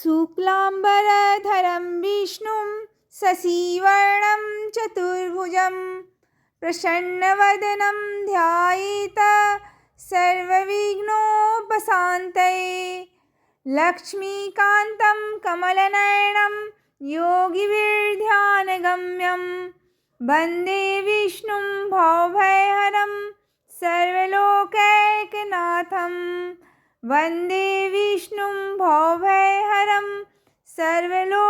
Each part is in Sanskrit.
शुक्लाम्बरधरं विष्णुं शशिवर्णं चतुर्भुजं प्रसन्नवदनं ध्यायेत् सर्वविघ्नोपशान्तये। लक्ष्मीकान्तं कमलनयनं योगिभिर्ध्यानगम्यं वन्दे विष्णुं भवभयहरं सर्वलोकैकनाथं। वन्दे विष्णुं भवभयहरं सर्वलोकैकनाथम्।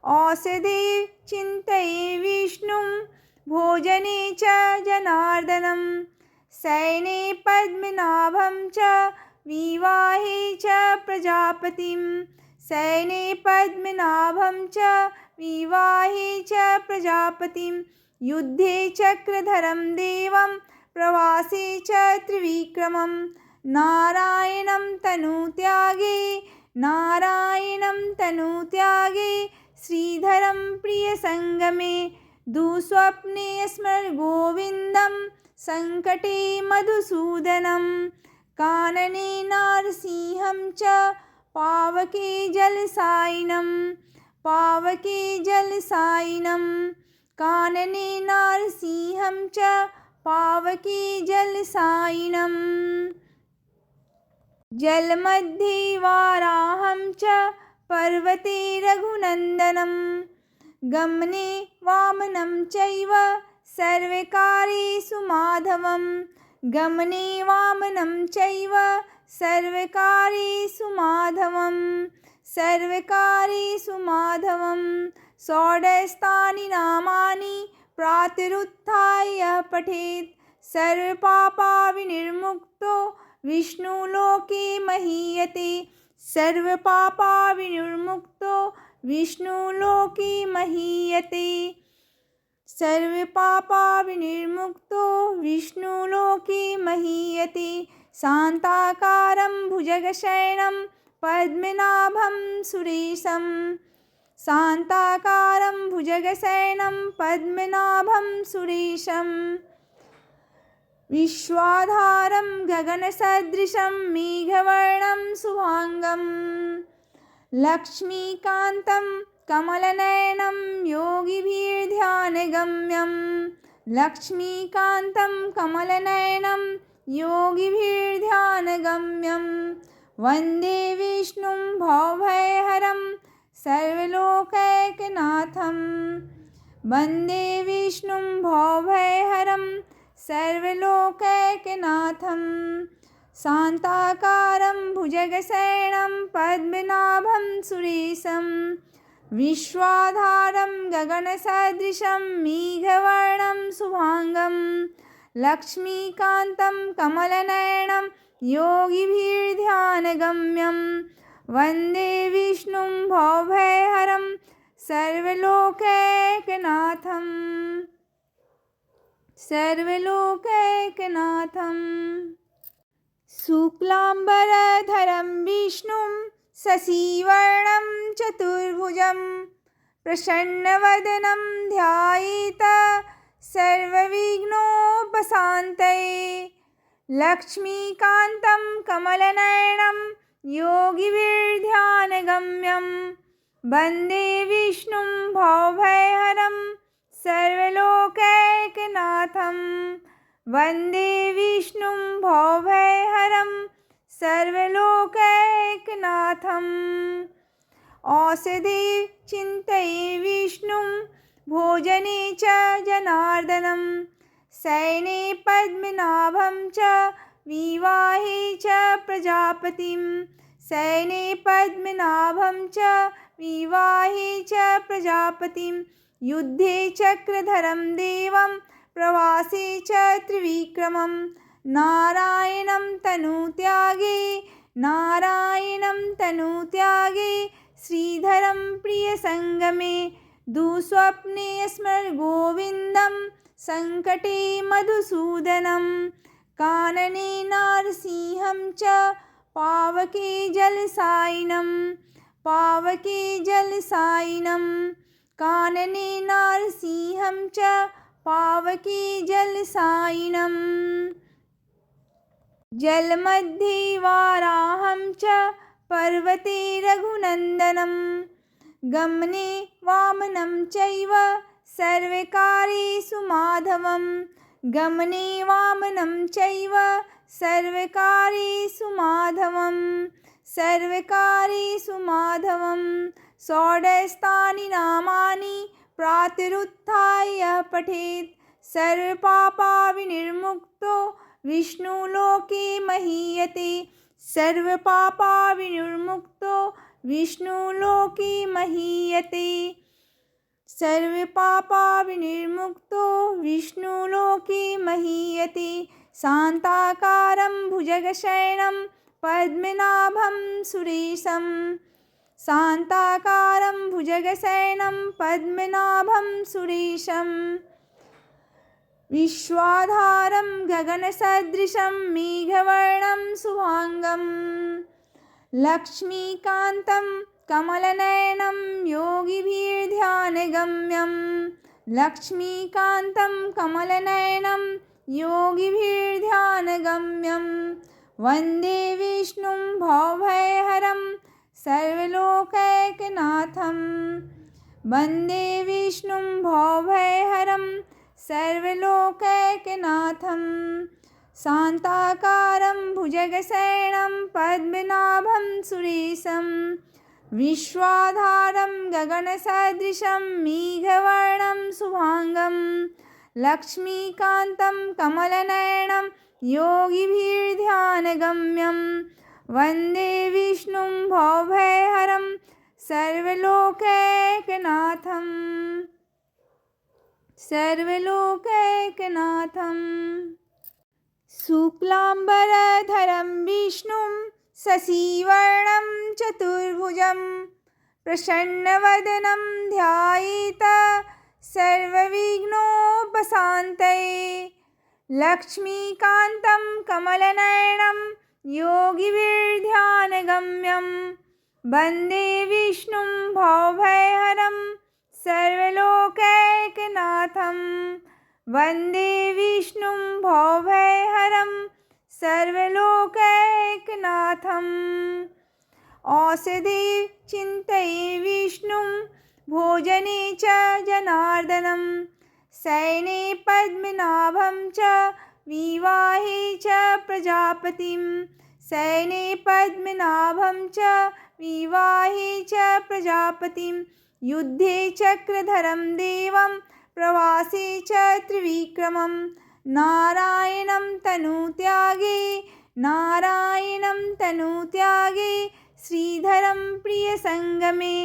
औषधे चिन्तये विष्णुं भोजने च जनार्दनं शयने पद्मनाभं च विवाहे च प्रजापतिं। शयने पद्मनाभं च विवाहे च प्रजापतिं युद्धे चक्रधरं देवं प्रवासे च त्रिविक्रमं। नारायणं तनुत्यागे नारायणं तनुत्यागे श्रीधरं प्रियसङ्गमे दुःस्वप्ने स्मरगोविन्दं सङ्कटे मधुसूदनं। कानने नारसिंहं च पावके जलसायिनं पावके जलसायिनं। कानने नारसिंहं च पावके जलसायिनं। जलमध्ये वाराहं च पर्वते रघुनन्दनं गमने वामनं चैव सर्वकार्येषु माधवं। गमने वामनं चैव सर्वकार्येषु माधवं सर्वकार्येषु माधवं। षोडशानि नामानि प्रातरुत्थाय यः पठेत् सर्वपापविनिर्मुक्तो विष्णुलोके महीयते। सर्वपापविनिर्मुक्तो विष्णुलोके महीयते। सर्वपापविनिर्मुक्तो विष्णुलोके महीयते। शान्ताकारं भुजगशयनं पद्मनाभं सुरेशं। शान्ताकारं भुजगशयनं पद्मनाभं सुरेशं। विश्वाधारं गगनसदृशं मेघवर्णं शुभांगं लक्ष्मीकान्तं कमलनयनं योगिभिर्ध्यानगम्यं। लक्ष्मीकान्तं कमलनयनं योगिभिर्ध्यानगम्यं। वन्दे विष्णुं भवभयहरं सर्वलोकैकनाथं। वन्दे विष्णुं भवभयहरं सर्वलोकैकनाथं। शान्ताकारं भुजगशयनं पद्मनाभं सुरेशं। विश्वाधारं गगनसदृशं मेघवर्णं शुभांगं लक्ष्मीकान्तं कमलनयनं योगिभिर्ध्यानगम्यं। वन्दे विष्णुं भवभयहरं सर्वलोकैकनाथं सर्वलोकैकनाथम्। शुक्लाम्बरधरं विष्णुं शशिवर्णं चतुर्भुजं प्रसन्नवदनं ध्यायेत् सर्वविघ्नोपशान्तये। लक्ष्मीकान्तं कमलनयनं योगिभिर्ध्यानगम्यं वन्दे विष्णुं भवभयहरं सर्वलोकैकनाथं। वन्दे विष्णुं भवभयहरं सर्वलोकैकनाथम्। औषधे चिन्तये विष्णुं भोजने च जनार्दनं शयने पद्मनाभं च विवाहे च प्रजापतिं। शयने पद्मनाभं च विवाहे च प्रजापतिं युद्धे चक्रधरं देवं प्रवासे च त्रिविक्रमं। नारायणं तनुत्यागे नारायणं तनुत्यागे श्रीधरं प्रियसङ्गमे दुःस्वप्ने स्मरगोविन्दं सङ्कटे मधुसूदनं। कानने नारसिंहं च पावके जलसायिनं पावके जलसायिनं। कानने नारसिंहं च पावके जलसायिनं। जलमध्ये वाराहं च पर्वते रघुनन्दनं गमने वामनं चैव सर्वकार्येषु माधवं गमने वामनं चैव सर्वकार्येषु माधवं सर्वकार्येषु माधवं षोडशानि नामानि प्रातरुत्थाय पठेत् सर्वपापविनिर्मुक्तो विष्णुलोके महीयते सर्वपापविनिर्मुक्तो विष्णुलोके महीयते सर्वपापविनिर्मुक्तो विष्णुलोके महीयते शान्ताकारं भुजगशयनं पद्मनाभं सुरेशं शान्ताकारं भुजगशयनं पद्मनाभं सुरेशं विश्वाधारं गगनसदृशं मेघवर्णं शुभांगं लक्ष्मीकान्तं कमलनयनं योगिभिर्ध्यानगम्यं लक्ष्मीकान्तं कमलनयनं योगिभिर्ध्यानगम्यं वन्दे विष्णुं भवभयहरं सर्वलोकैकनाथं वन्दे विष्णुं भवभयहरं सर्वलोकैकनाथं शान्ताकारं भुजगशयनं पद्मनाभं सुरेशं विश्वाधारं गगनसदृशं मेघवर्णं शुभांगं लक्ष्मीकान्तं कमलनयनं योगिभिर्ध्यानगम्यं वन्दे विष्णुं भवभयहरं सर्वलोकैकनाथं सर्वलोकैकनाथं शुक्लाम्बरधरं विष्णुं शशिवर्णं चतुर्भुजं प्रसन्नवदनं ध्यायेत् सर्वविघ्नोपशान्तये लक्ष्मीकान्तं कमलनयनं योगिभिर्ध्यानगम्यं वन्दे विष्णुं भवभयहरं सर्वलोकैकनाथं वन्दे विष्णुं भवभयहरं सर्वलोकैकनाथम् औषधे चिन्तये विष्णुं भोजने च जनार्दनं शयने पद्मनाभं च विवाहे च प्रजापतिं शयने पद्मनाभं च विवाहे च प्रजापतिं युद्धे चक्रधरं देवं प्रवासे च त्रिविक्रमं नारायणं तनुत्यागे श्रीधरं प्रियसङ्गमे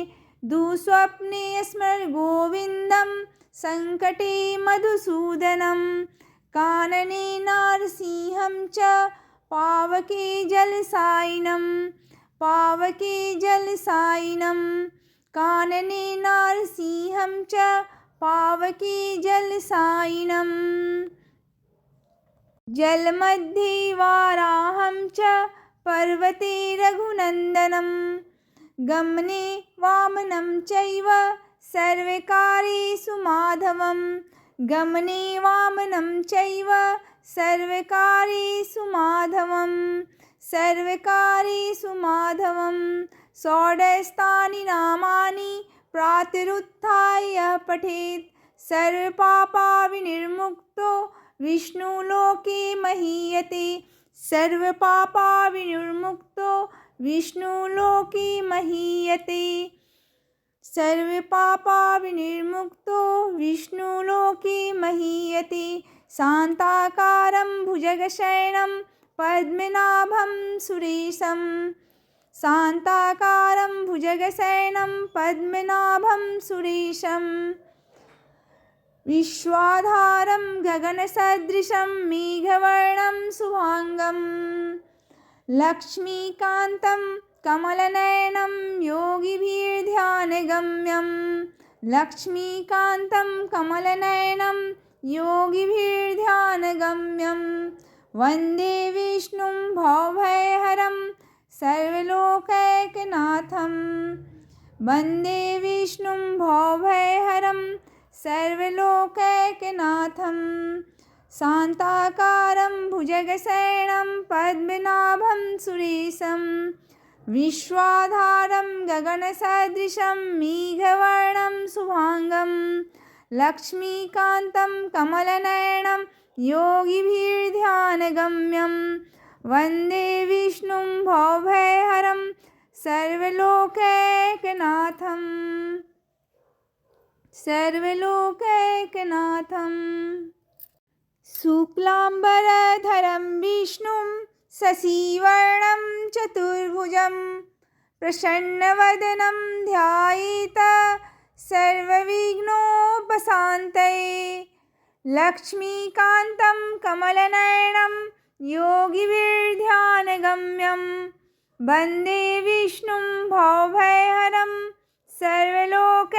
दुःस्वप्ने स्मरगोविन्दं सङ्कटे मधुसूदनं कानने नारसिंहं च पावके जलसायिनं कानने नारसिंहं च पावके जलसायिनं जलमध्ये वाराहं च पर्वते रघुनन्दनं गमने वामनं चैव सर्वकार्येषु माधवं गमने वामनं चैव सर्वकार्येषु माधवं षोडशानि नामानि प्रातरुत्थाय पठेत् सर्वपापविनिर्मुक्तो विष्णुलोके महीयते सर्वपापविनिर्मुक्तो विष्णुलोके महीयते सर्वपापविनिर्मुक्तो विष्णुलोके महीयते शान्ताकारं भुजगशयनं पद्मनाभं सुरेशं शान्ताकारं भुजगशयनं पद्मनाभं सुरेशं विश्वाधारं गगनसदृशं मेघवर्णं शुभांगं लक्ष्मीकान्तं कमलनयनं योगिभिर्ध्यानगम्यं लक्ष्मीकान्तं कमलनयनं योगिभिर्ध्यानगम्यं वन्दे विष्णुं भवभयहरं सर्वलोकैकनाथं वन्दे विष्णुं भवभयहरं सर्वलोकैकनाथं शान्ताकारं भुजगशयनं पद्मनाभं सुरेशं विश्वाधारं गगनसदृशं मेघवर्णं शुभांगं लक्ष्मीकान्तं कमलनयनं योगिभिर्ध्यानगम्यं वन्दे विष्णुं भवभयहरं सर्वलोकैकनाथं शुक्लाम्बरधरं विष्णुं शशिवर्णं चतुर्भुजं प्रसन्नवदनं ध्यायेत् सर्वविघ्नोपशान्तये लक्ष्मीकान्तं कमलनयनं योगिभिर्ध्यानगम्यं वन्दे विष्णुं भवभयहरं सर्वलोकैकनाथं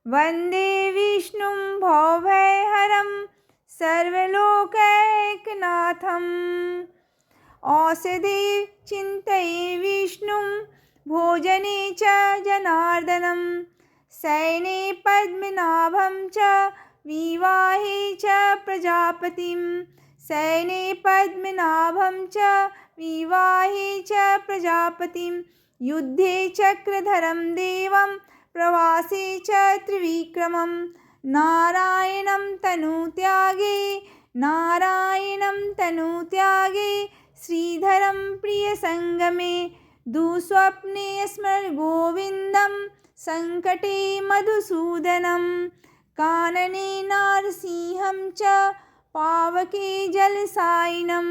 वन्दे विष्णुं भवभयहरं सर्वलोकैकनाथम् औषधे चिन्तये विष्णुं भोजने च जनार्दनं शयने पद्मनाभं च विवाहे च प्रजापतिं शयने पद्मनाभं च विवाहे च प्रजापतिं युद्धे चक्रधरं देवं प्रवासे च त्रिविक्रमं नारायणं तनुत्यागे श्रीधरं प्रियसङ्गमे दुःस्वप्ने स्मरगोविन्दं सङ्कटे मधुसूदनं कानने नारसिंहं च पावके जलसायिनं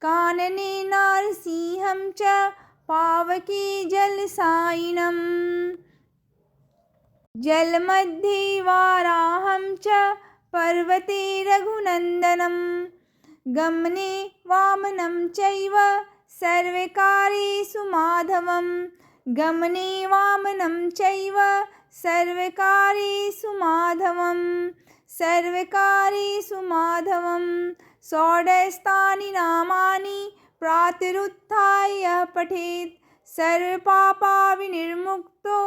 कानने नारसिंहं च पावके जलसायिनं जलमध्ये वाराहं च पर्वते रघुनन्दनं गमने वामनं चैव सर्वकार्येषु माधवं षोडशानि नामानि प्रातरुत्थाय यः पठेत् सर्वपापविनिर्मुक्तो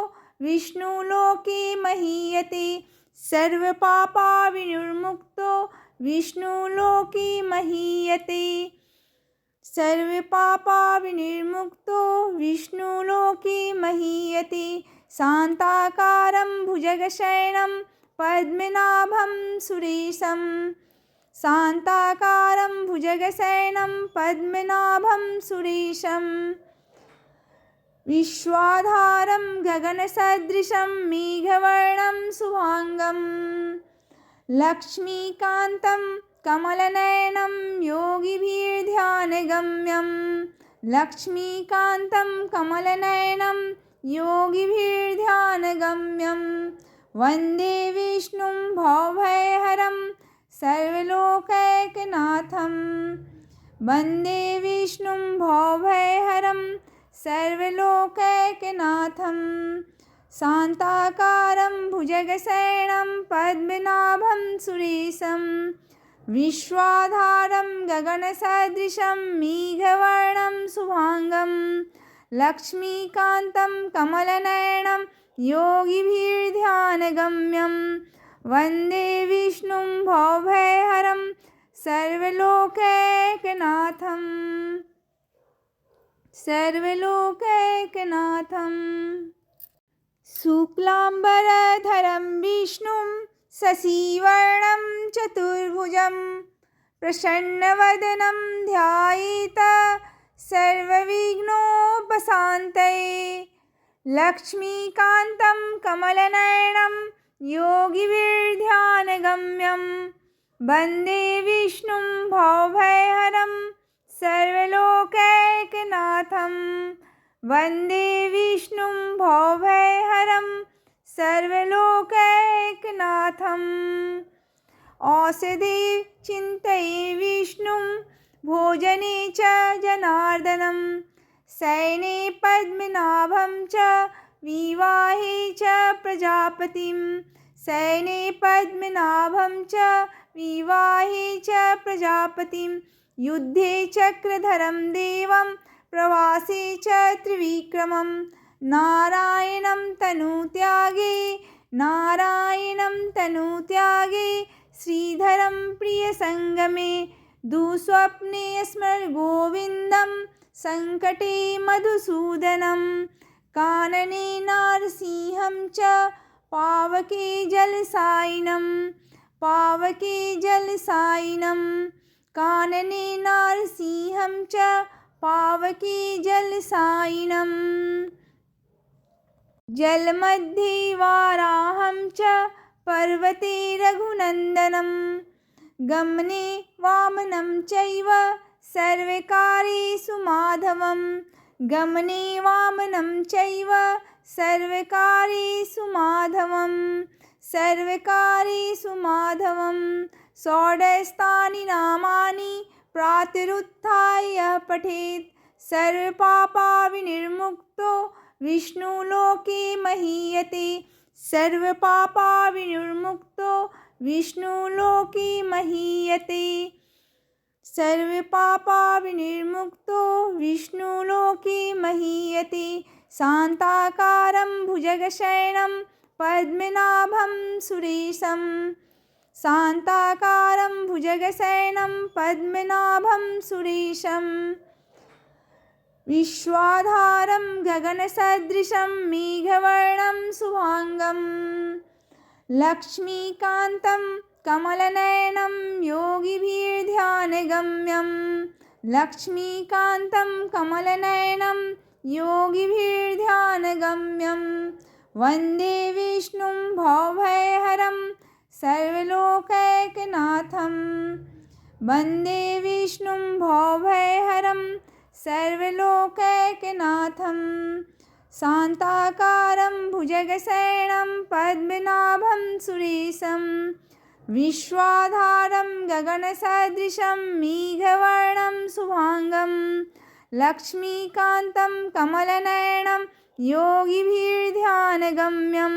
विष्णुलोके महीयते शान्ताकारं भुजगशयनं पद्मनाभं सुरेशं विश्वाधारं गगनसदृशं मेघवर्णं शुभांगं लक्ष्मीकान्तं कमलनयनं योगिभिर्ध्यानगम्यं वन्दे विष्णुं भवभयहरं सर्वलोकैकनाथं शान्ताकारं भुजगशयनं पद्मनाभं सुरेशं विश्वाधारं गगनसदृशं मेघवर्णं शुभांगं लक्ष्मीकान्तं कमलनयनं योगिभिर्ध्यानगम्यं वन्दे विष्णुं भवभयहरं सर्वलोकैकनाथं शुक्लाम्बरधरं विष्णुं शशिवर्णं चतुर्भुजं प्रसन्नवदनं ध्यायेत् सर्वविघ्नोपशान्तये लक्ष्मीकान्तं कमलनयनं योगिभिर्ध्यानगम्यं वन्दे विष्णुं भवभयहरं सर्वलोकैकनाथम् औषधे चिन्तये विष्णुं भोजने च जनार्दनं शयने पद्मनाभं च विवाहे च प्रजापतिं शयने पद्मनाभं च विवाहे च प्रजापतिं युद्धे चक्रधरं देवं प्रवासे च त्रिविक्रमं नारायणं तनुत्यागे श्रीधरं प्रियसङ्गमे दुःस्वप्ने स्मरगोविन्दं सङ्कटे मधुसूदनं कानने नारसिंहं च पावके जलसायिनं कानने नारसिंहं च पावके जलसायिनं जलमध्ये वाराहं च पर्वते रघुनन्दनं गमने वामनं चैव सर्वकार्येषु माधवं षोडशानि नामानि प्रातरुत्थाय पठेत् सर्वपापविनिर्मुक्तो विष्णुलोके महीयते शान्ताकारं भुजगशयनं पद्मनाभं सुरेशं विश्वाधारं गगनसदृशं मेघवर्णं शुभांगं लक्ष्मीकान्तं कमलनयनं योगिभिर्ध्यानगम्यं वन्दे विष्णुं भवभयहरं सर्वलोकैकनाथं शान्ताकारं भुजगशयनं पद्मनाभं सुरेशं विश्वाधारं गगनसदृशं मेघवर्णं शुभांगं लक्ष्मीकान्तं कमलनयनं योगिभिर्ध्यानगम्यं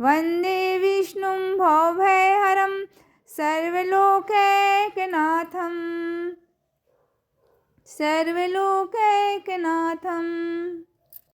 वन्दे विष्णुं भवभयहरं सर्वलोकैकनाथम्